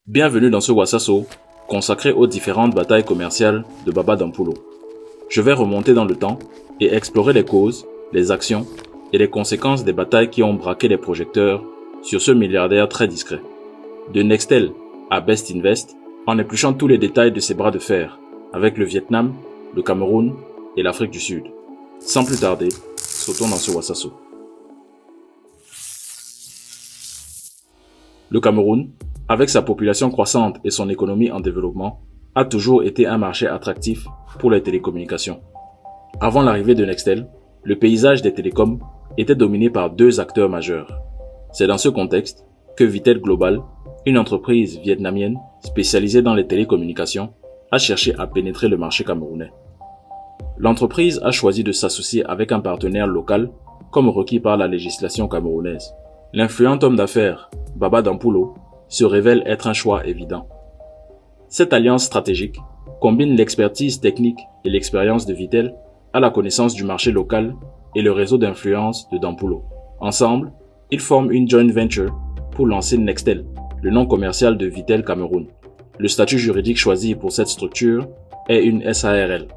Bienvenue dans ce Wasasso, consacré aux différentes batailles commerciales de Baba Dampulo. Je vais remonter dans le temps et explorer les causes, les actions et les conséquences des batailles qui ont braqué les projecteurs sur ce milliardaire très discret. De Nextel à Best Invest, en épluchant tous les détails de ces bras de fer, avec le Vietnam, le Cameroun et l'Afrique du Sud. Sans plus tarder, sautons dans ce Wasasso. Le Cameroun, avec sa population croissante et son économie en développement, a toujours été un marché attractif pour les télécommunications. Avant l'arrivée de Nextel, le paysage des télécoms était dominé par deux acteurs majeurs. C'est dans ce contexte que Vitel Global, une entreprise vietnamienne spécialisée dans les télécommunications, a cherché à pénétrer le marché camerounais. L'entreprise a choisi de s'associer avec un partenaire local comme requis par la législation camerounaise. L'influent homme d'affaires, Baba Dampulo, se révèle être un choix évident. Cette alliance stratégique combine l'expertise technique et l'expérience de Vitel à la connaissance du marché local et le réseau d'influence de Dampulo. Ensemble, ils forment une joint venture pour lancer Nextel, le nom commercial de Vitel Cameroun. Le statut juridique choisi pour cette structure est une SARL.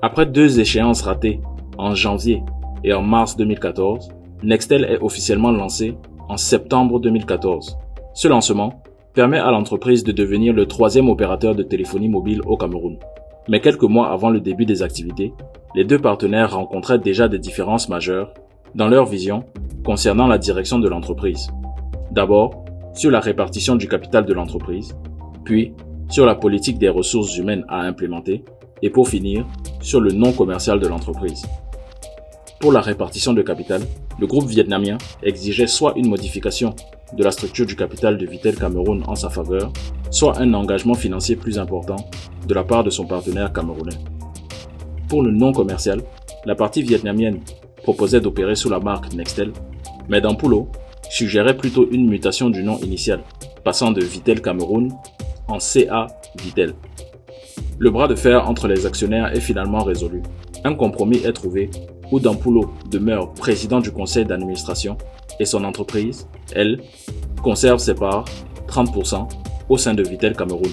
Après deux échéances ratées, en janvier et en mars 2014, Nextel est officiellement lancé en septembre 2014. Ce lancement permet à l'entreprise de devenir le troisième opérateur de téléphonie mobile au Cameroun. Mais quelques mois avant le début des activités, les deux partenaires rencontraient déjà des différences majeures dans leur vision concernant la direction de l'entreprise. D'abord, sur la répartition du capital de l'entreprise, puis sur la politique des ressources humaines à implémenter, et pour finir, sur le nom commercial de l'entreprise. Pour la répartition de capital, le groupe vietnamien exigeait soit une modification de la structure du capital de Vitel Cameroun en sa faveur, soit un engagement financier plus important de la part de son partenaire camerounais. Pour le nom commercial, la partie vietnamienne proposait d'opérer sous la marque Nextel, mais Dampulo suggérait plutôt une mutation du nom initial, passant de Vitel Cameroun en CA Vitel. Le bras de fer entre les actionnaires est finalement résolu. Un compromis est trouvé où Dampulo demeure président du conseil d'administration et son entreprise, elle, conserve ses parts, 30%, au sein de Vitel Cameroun,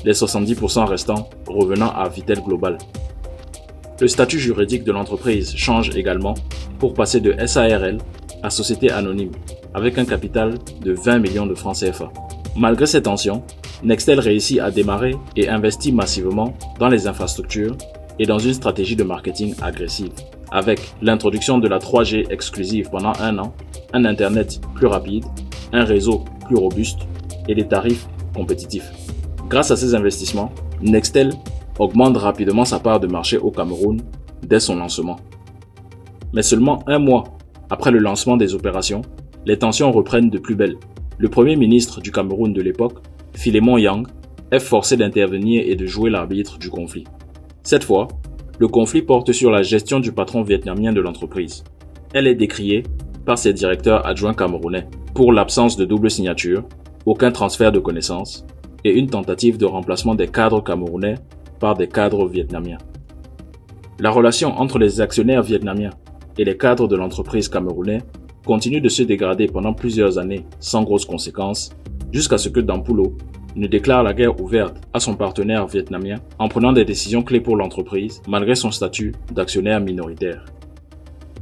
les 70% restants revenant à Vitel Global. Le statut juridique de l'entreprise change également pour passer de SARL à société anonyme, avec un capital de 20 millions de francs CFA. Malgré ces tensions, Nextel réussit à démarrer et investit massivement dans les infrastructures et dans une stratégie de marketing agressive, avec l'introduction de la 3G exclusive pendant un an, un Internet plus rapide, un réseau plus robuste et des tarifs compétitifs. Grâce à ces investissements, Nextel augmente rapidement sa part de marché au Cameroun dès son lancement. Mais seulement un mois après le lancement des opérations, les tensions reprennent de plus belle. Le premier ministre du Cameroun de l'époque, Philémon Yang, est forcé d'intervenir et de jouer l'arbitre du conflit. Cette fois, le conflit porte sur la gestion du patron vietnamien de l'entreprise. Elle est décriée par ses directeurs adjoints camerounais pour l'absence de double signature, aucun transfert de connaissances et une tentative de remplacement des cadres camerounais par des cadres vietnamiens. La relation entre les actionnaires vietnamiens et les cadres de l'entreprise camerounais continue de se dégrader pendant plusieurs années sans grosses conséquences, jusqu'à ce que Dampulo ne déclare la guerre ouverte à son partenaire vietnamien en prenant des décisions clés pour l'entreprise malgré son statut d'actionnaire minoritaire.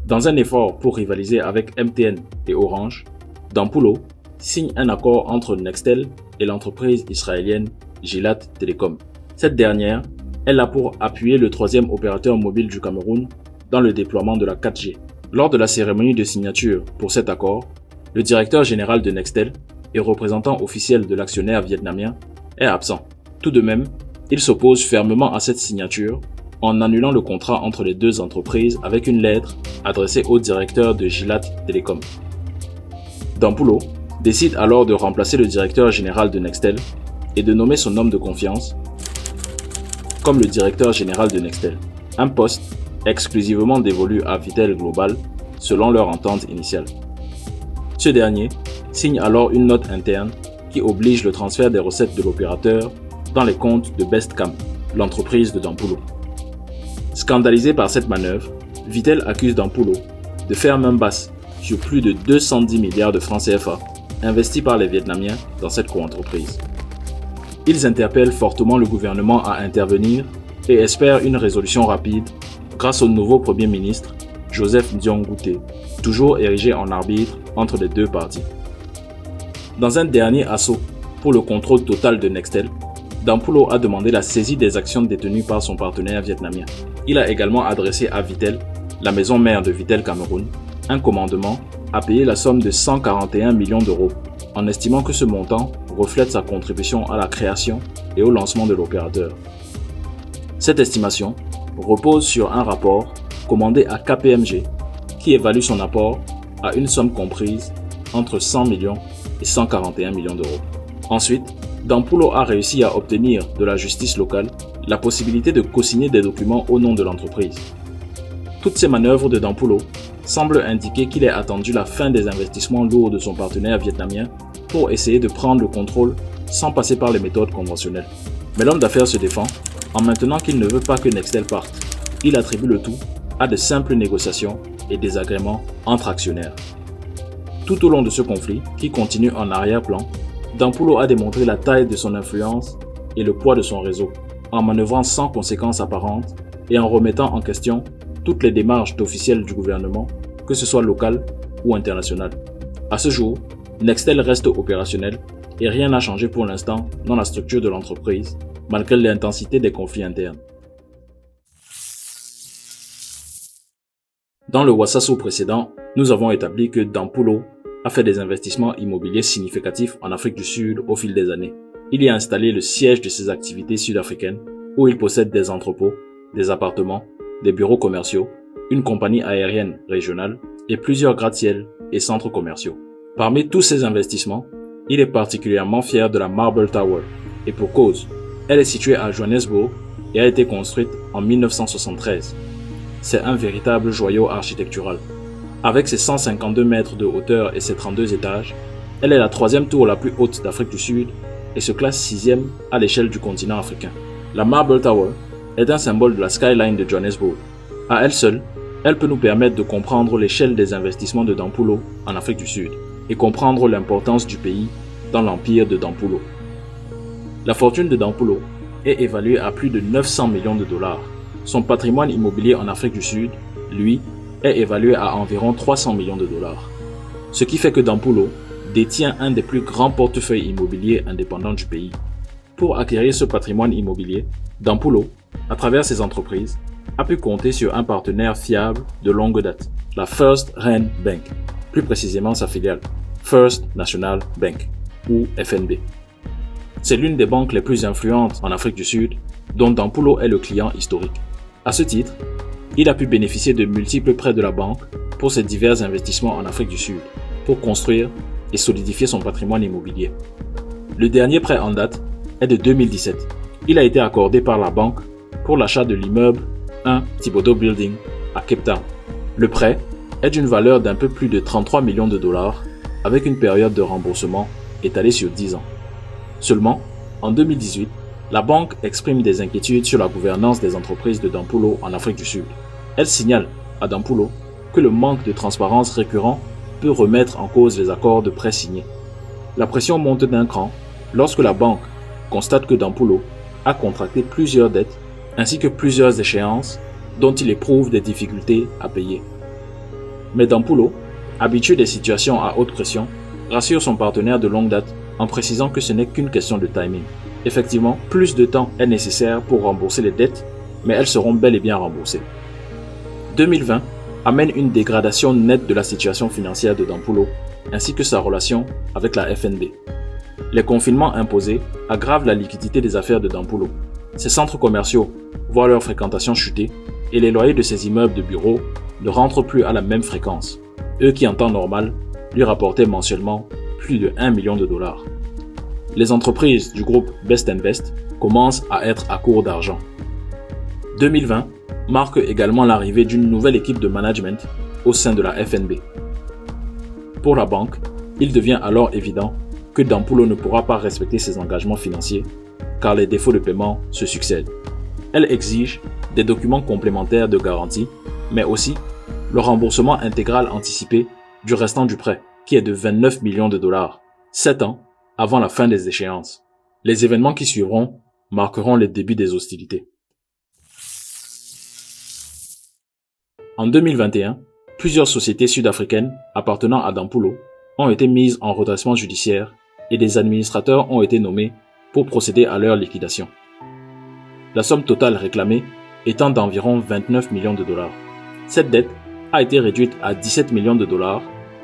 Dans un effort pour rivaliser avec MTN et Orange, Dampulo signe un accord entre Nextel et l'entreprise israélienne Gilat Telecom. Cette dernière est là pour appuyer le troisième opérateur mobile du Cameroun dans le déploiement de la 4G. Lors de la cérémonie de signature pour cet accord, le directeur général de Nextel et représentant officiel de l'actionnaire vietnamien est absent. Tout de même, il s'oppose fermement à cette signature en annulant le contrat entre les deux entreprises avec une lettre adressée au directeur de Gilat Telecom. Dampulo décide alors de remplacer le directeur général de Nextel et de nommer son homme de confiance comme le directeur général de Nextel, un poste exclusivement dévolu à Vitel Global selon leur entente initiale. Ce dernier signe alors une note interne qui oblige le transfert des recettes de l'opérateur dans les comptes de Bestcam, l'entreprise de Dampulo. Scandalisé par cette manœuvre, Vitel accuse Dampulo de faire main basse sur plus de 210 milliards de francs CFA investis par les Vietnamiens dans cette coentreprise. Ils interpellent fortement le gouvernement à intervenir et espèrent une résolution rapide grâce au nouveau Premier ministre, Joseph Ndiong-Gouté, toujours érigé en arbitre entre les deux parties. Dans un dernier assaut pour le contrôle total de Nextel, Dampulo a demandé la saisie des actions détenues par son partenaire vietnamien. Il a également adressé à Vitel, la maison mère de Vitel Cameroun, un commandement à payer la somme de 141 millions d'euros, en estimant que ce montant reflète sa contribution à la création et au lancement de l'opérateur. Cette estimation repose sur un rapport commandé à KPMG qui évalue son apport à une somme comprise entre 100 millions et 141 millions d'euros. Ensuite, Dampulo a réussi à obtenir de la justice locale la possibilité de co-signer des documents au nom de l'entreprise. Toutes ces manœuvres de Dampulo semblent indiquer qu'il est attendu la fin des investissements lourds de son partenaire vietnamien pour essayer de prendre le contrôle sans passer par les méthodes conventionnelles. Mais l'homme d'affaires se défend en maintenant qu'il ne veut pas que Nextel parte. Il attribue le tout à de simples négociations et désagréments entre actionnaires. Tout au long de ce conflit, qui continue en arrière-plan, Dampulo a démontré la taille de son influence et le poids de son réseau, en manœuvrant sans conséquences apparentes et en remettant en question toutes les démarches officielles du gouvernement, que ce soit local ou international. À ce jour, Nextel reste opérationnel et rien n'a changé pour l'instant dans la structure de l'entreprise, malgré l'intensité des conflits internes. Dans le Wasaso précédent, nous avons établi que Dampulo a fait des investissements immobiliers significatifs en Afrique du Sud au fil des années. Il y a installé le siège de ses activités sud-africaines, où il possède des entrepôts, des appartements, des bureaux commerciaux, une compagnie aérienne régionale et plusieurs gratte-ciel et centres commerciaux. Parmi tous ces investissements, il est particulièrement fier de la Marble Tower, et pour cause, elle est située à Johannesburg et a été construite en 1973. C'est un véritable joyau architectural. Avec ses 152 mètres de hauteur et ses 32 étages, elle est la troisième tour la plus haute d'Afrique du Sud et se classe sixième à l'échelle du continent africain. La Marble Tower est un symbole de la skyline de Johannesburg. À elle seule, elle peut nous permettre de comprendre l'échelle des investissements de Dampulo en Afrique du Sud et comprendre l'importance du pays dans l'empire de Dampulo. La fortune de Dampulo est évaluée à plus de 900 millions de dollars. Son patrimoine immobilier en Afrique du Sud, lui, est évalué à environ 300 millions de dollars. Ce qui fait que Dampulo détient un des plus grands portefeuilles immobiliers indépendants du pays. Pour acquérir ce patrimoine immobilier, Dampulo, à travers ses entreprises, a pu compter sur un partenaire fiable de longue date, la First Rand Bank, plus précisément sa filiale, First National Bank, ou FNB. C'est l'une des banques les plus influentes en Afrique du Sud, dont Dampulo est le client historique. À ce titre, il a pu bénéficier de multiples prêts de la banque pour ses divers investissements en Afrique du Sud, pour construire et solidifier son patrimoine immobilier. Le dernier prêt en date est de 2017. Il a été accordé par la banque pour l'achat de l'immeuble 1 Thibodeau Building à Cape Town. Le prêt est d'une valeur d'un peu plus de 33 millions de dollars avec une période de remboursement étalée sur 10 ans. Seulement, en 2018, la banque exprime des inquiétudes sur la gouvernance des entreprises de Dampulo en Afrique du Sud. Elle signale à Dampulo que le manque de transparence récurrent peut remettre en cause les accords de prêt signés. La pression monte d'un cran lorsque la banque constate que Dampulo a contracté plusieurs dettes ainsi que plusieurs échéances dont il éprouve des difficultés à payer. Mais Dampulo, habitué des situations à haute pression, rassure son partenaire de longue date en précisant que ce n'est qu'une question de timing. Effectivement, plus de temps est nécessaire pour rembourser les dettes, mais elles seront bel et bien remboursées. 2020 amène une dégradation nette de la situation financière de Dampulo, ainsi que sa relation avec la FNB. Les confinements imposés aggravent la liquidité des affaires de Dampulo. Ses centres commerciaux voient leur fréquentation chuter et les loyers de ses immeubles de bureaux ne rentrent plus à la même fréquence, eux qui en temps normal lui rapportaient mensuellement plus de 1 million de dollars. Les entreprises du groupe Best Invest commencent à être à court d'argent. 2020 marque également l'arrivée d'une nouvelle équipe de management au sein de la FNB. Pour la banque, il devient alors évident que Dampulo ne pourra pas respecter ses engagements financiers car les défauts de paiement se succèdent. Elle exige des documents complémentaires de garantie, mais aussi le remboursement intégral anticipé du restant du prêt, qui est de 29 millions de dollars, 7 ans avant la fin des échéances. Les événements qui suivront marqueront les débuts des hostilités. En 2021, plusieurs sociétés sud-africaines appartenant à Dampulo ont été mises en redressement judiciaire et des administrateurs ont été nommés pour procéder à leur liquidation. La somme totale réclamée étant d'environ 29 millions de dollars. Cette dette a été réduite à 17 millions de dollars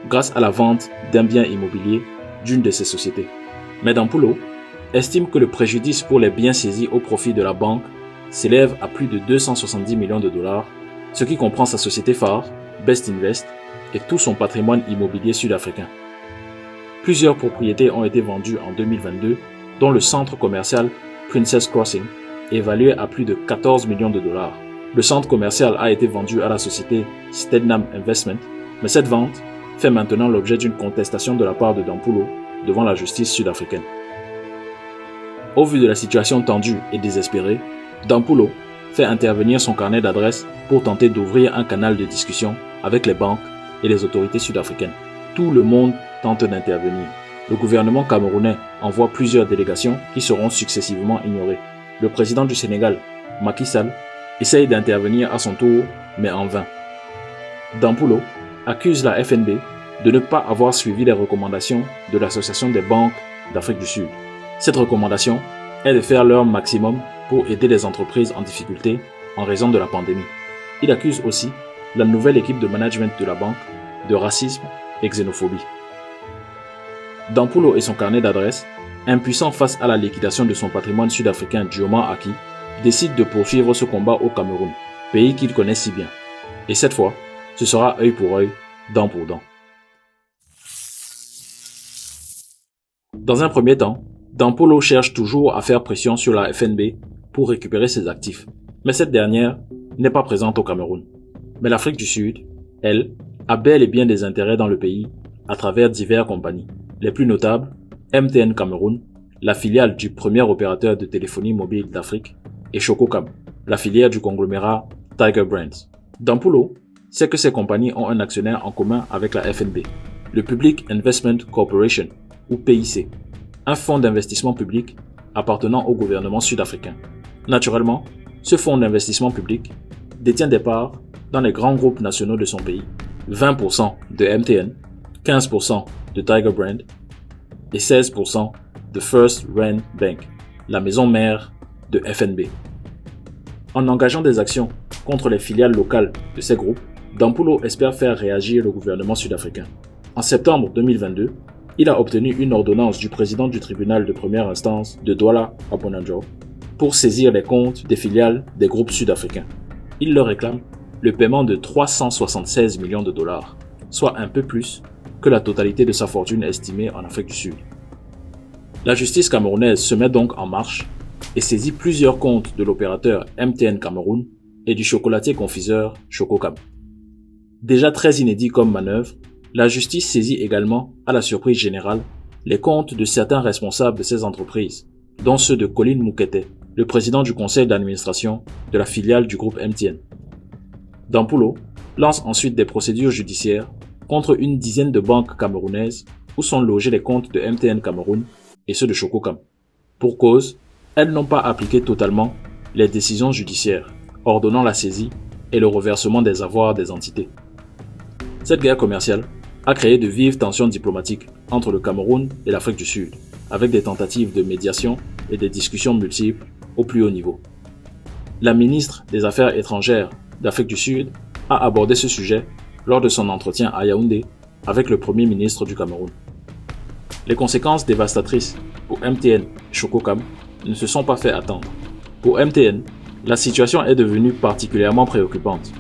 grâce à la vente d'un bien immobilier d'une de ces sociétés. Mais Dampulo estime que le préjudice pour les biens saisis au profit de la banque s'élève à plus de 270 millions de dollars, ce qui comprend sa société phare, Best Invest, et tout son patrimoine immobilier sud-africain. Plusieurs propriétés ont été vendues en 2022, dont le centre commercial Princess Crossing, évalué à plus de 14 millions de dollars. Le centre commercial a été vendu à la société Stednam Investment, mais cette vente fait maintenant l'objet d'une contestation de la part de Dampulo devant la justice sud-africaine. Au vu de la situation tendue et désespérée, Dampulo fait intervenir son carnet d'adresses pour tenter d'ouvrir un canal de discussion avec les banques et les autorités sud-africaines. Tout le monde tente d'intervenir. Le gouvernement camerounais envoie plusieurs délégations qui seront successivement ignorées. Le président du Sénégal, Macky Sall, essaye d'intervenir à son tour, mais en vain. Dampulo accuse la FNB de ne pas avoir suivi les recommandations de l'Association des banques d'Afrique du Sud. Cette recommandation est de faire leur maximum pour aider les entreprises en difficulté en raison de la pandémie. Il accuse aussi la nouvelle équipe de management de la banque de racisme et xénophobie. Dampulo et son carnet d'adresses, impuissants face à la liquidation de son patrimoine sud-africain durement acquis, décident de poursuivre ce combat au Cameroun, pays qu'il connaît si bien. Et cette fois, ce sera œil pour œil, dent pour dent. Dans un premier temps, Dampulo cherche toujours à faire pression sur la FNB pour récupérer ses actifs, mais cette dernière n'est pas présente au Cameroun. Mais l'Afrique du Sud, elle, a bel et bien des intérêts dans le pays à travers diverses compagnies. Les plus notables, MTN Cameroun, la filiale du premier opérateur de téléphonie mobile d'Afrique, et Chococam, la filiale du conglomérat Tiger Brands. Dampulo sait que ces compagnies ont un actionnaire en commun avec la FNB, le Public Investment Corporation, ou PIC, un fonds d'investissement public appartenant au gouvernement sud-africain. Naturellement, ce fonds d'investissement public détient des parts dans les grands groupes nationaux de son pays, 20% de MTN, 15% de Tiger Brand et 16% de First Rand Bank, la maison mère de FNB. En engageant des actions contre les filiales locales de ces groupes, Dampulo espère faire réagir le gouvernement sud-africain. En septembre 2022, il a obtenu une ordonnance du président du tribunal de première instance de Douala à Bonadjo pour saisir les comptes des filiales des groupes sud-africains. Il leur réclame le paiement de 376 millions de dollars, soit un peu plus que la totalité de sa fortune estimée en Afrique du Sud. La justice camerounaise se met donc en marche et saisit plusieurs comptes de l'opérateur MTN Cameroun et du chocolatier confiseur Chococam. Déjà très inédit comme manœuvre, la justice saisit également, à la surprise générale, les comptes de certains responsables de ces entreprises, dont ceux de Colin Moukete, le président du conseil d'administration de la filiale du groupe MTN. Dampulo lance ensuite des procédures judiciaires contre une dizaine de banques camerounaises où sont logés les comptes de MTN Cameroun et ceux de Chococam. Pour cause, elles n'ont pas appliqué totalement les décisions judiciaires, ordonnant la saisie et le reversement des avoirs des entités. Cette guerre commerciale a créé de vives tensions diplomatiques entre le Cameroun et l'Afrique du Sud, avec des tentatives de médiation et des discussions multiples au plus haut niveau. La ministre des Affaires étrangères d'Afrique du Sud a abordé ce sujet lors de son entretien à Yaoundé avec le Premier ministre du Cameroun. Les conséquences dévastatrices pour MTN et Chococam ne se sont pas fait attendre. Pour MTN, la situation est devenue particulièrement préoccupante.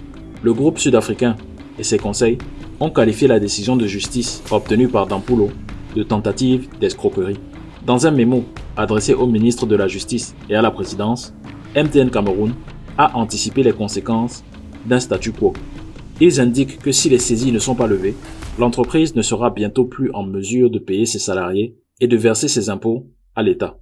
Le groupe sud-africain et ses conseils ont qualifié la décision de justice obtenue par Dampulo de tentative d'escroquerie. Dans un mémo adressé au ministre de la Justice et à la présidence, MTN Cameroun a anticipé les conséquences d'un statu quo. Ils indiquent que si les saisies ne sont pas levées, l'entreprise ne sera bientôt plus en mesure de payer ses salariés et de verser ses impôts à l'État.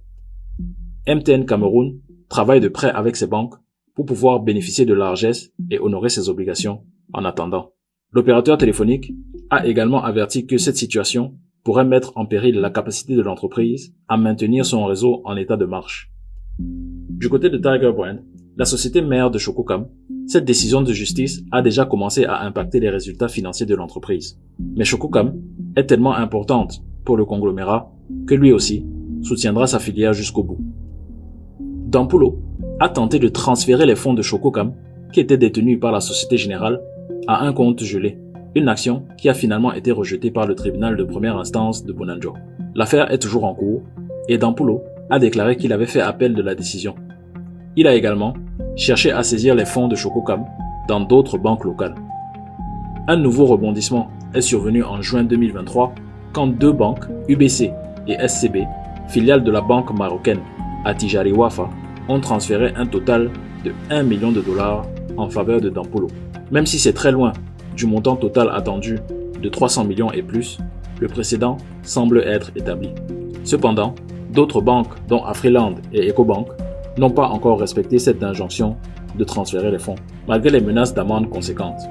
MTN Cameroun travaille de près avec ses banques pour pouvoir bénéficier de largesses et honorer ses obligations en attendant. L'opérateur téléphonique a également averti que cette situation pourrait mettre en péril la capacité de l'entreprise à maintenir son réseau en état de marche. Du côté de Tiger Brand, la société mère de Chococam, cette décision de justice a déjà commencé à impacter les résultats financiers de l'entreprise. Mais Chococam est tellement importante pour le conglomérat que lui aussi soutiendra sa filière jusqu'au bout. Dampulo a tenté de transférer les fonds de Chococam, qui étaient détenus par la Société Générale, à un compte gelé, une action qui a finalement été rejetée par le tribunal de première instance de Bonanjo. L'affaire est toujours en cours et Dampulo a déclaré qu'il avait fait appel de la décision. Il a également cherché à saisir les fonds de Chococam dans d'autres banques locales. Un nouveau rebondissement est survenu en juin 2023 quand deux banques, UBC et SCB, filiales de la banque marocaine Attijari Wafa, ont transféré un total de 1 million de dollars en faveur de Dampulo. Même si c'est très loin du montant total attendu de 300 millions et plus, le précédent semble être établi. Cependant, d'autres banques, dont Afriland et Ecobank, n'ont pas encore respecté cette injonction de transférer les fonds, malgré les menaces d'amende conséquentes.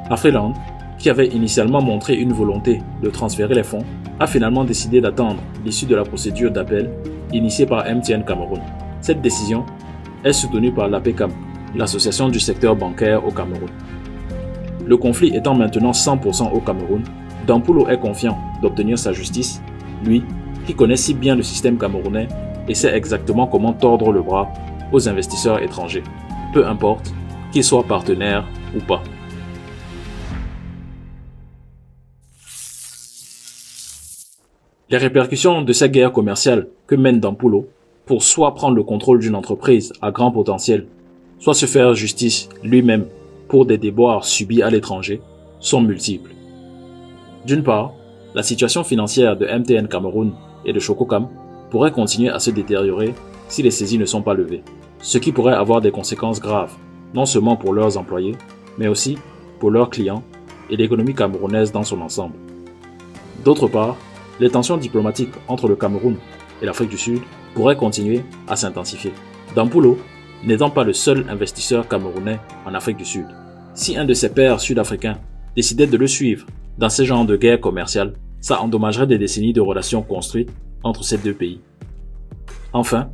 Afriland, qui avait initialement montré une volonté de transférer les fonds, a finalement décidé d'attendre l'issue de la procédure d'appel initiée par MTN Cameroun. Cette décision est soutenue par l'APCAM, l'association du secteur bancaire au Cameroun. Le conflit étant maintenant 100% au Cameroun, Dampulo est confiant d'obtenir sa justice, lui qui connaît si bien le système camerounais et sait exactement comment tordre le bras aux investisseurs étrangers, peu importe qu'ils soient partenaires ou pas. Les répercussions de cette guerre commerciale que mène Dampulo pour soit prendre le contrôle d'une entreprise à grand potentiel, soit se faire justice lui-même pour des déboires subis à l'étranger, sont multiples. D'une part, la situation financière de MTN Cameroun et de Chococam pourrait continuer à se détériorer si les saisies ne sont pas levées, ce qui pourrait avoir des conséquences graves, non seulement pour leurs employés, mais aussi pour leurs clients et l'économie camerounaise dans son ensemble. D'autre part, les tensions diplomatiques entre le Cameroun et l'Afrique du Sud pourraient continuer à s'intensifier. Dampulo n'étant pas le seul investisseur camerounais en Afrique du Sud. Si un de ses pairs sud-africains décidait de le suivre dans ce genre de guerre commerciale, ça endommagerait des décennies de relations construites entre ces deux pays. Enfin,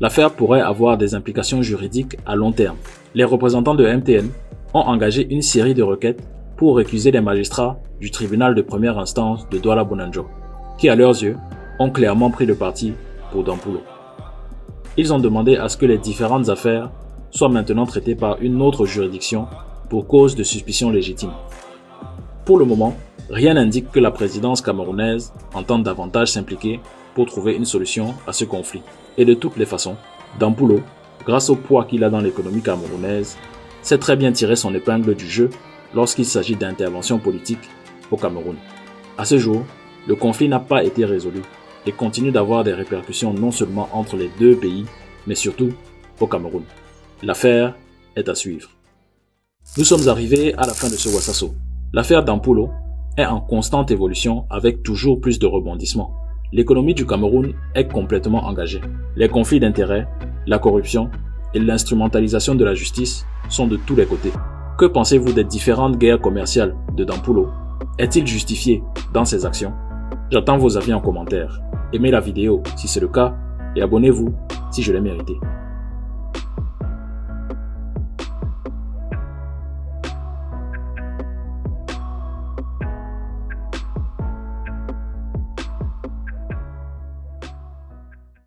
l'affaire pourrait avoir des implications juridiques à long terme. Les représentants de MTN ont engagé une série de requêtes pour récuser les magistrats du tribunal de première instance de Douala Bonanjo, qui à leurs yeux ont clairement pris le parti pour Dampulo. Ils ont demandé à ce que les différentes affaires soient maintenant traitées par une autre juridiction pour cause de suspicion légitime. Pour le moment, rien n'indique que la présidence camerounaise entende davantage s'impliquer pour trouver une solution à ce conflit. Et de toutes les façons, Dampulo, grâce au poids qu'il a dans l'économie camerounaise, sait très bien tirer son épingle du jeu lorsqu'il s'agit d'intervention politique au Cameroun. À ce jour, le conflit n'a pas été résolu et continue d'avoir des répercussions non seulement entre les deux pays, mais surtout au Cameroun. L'affaire est à suivre. Nous sommes arrivés à la fin de ce Wassasso. L'affaire Dampulo est en constante évolution avec toujours plus de rebondissements. L'économie du Cameroun est complètement engagée. Les conflits d'intérêts, la corruption et l'instrumentalisation de la justice sont de tous les côtés. Que pensez-vous des différentes guerres commerciales de Dampulo? Est-il justifié dans ses actions? J'attends vos avis en commentaire. Aimez la vidéo si c'est le cas et abonnez-vous si je l'ai mérité.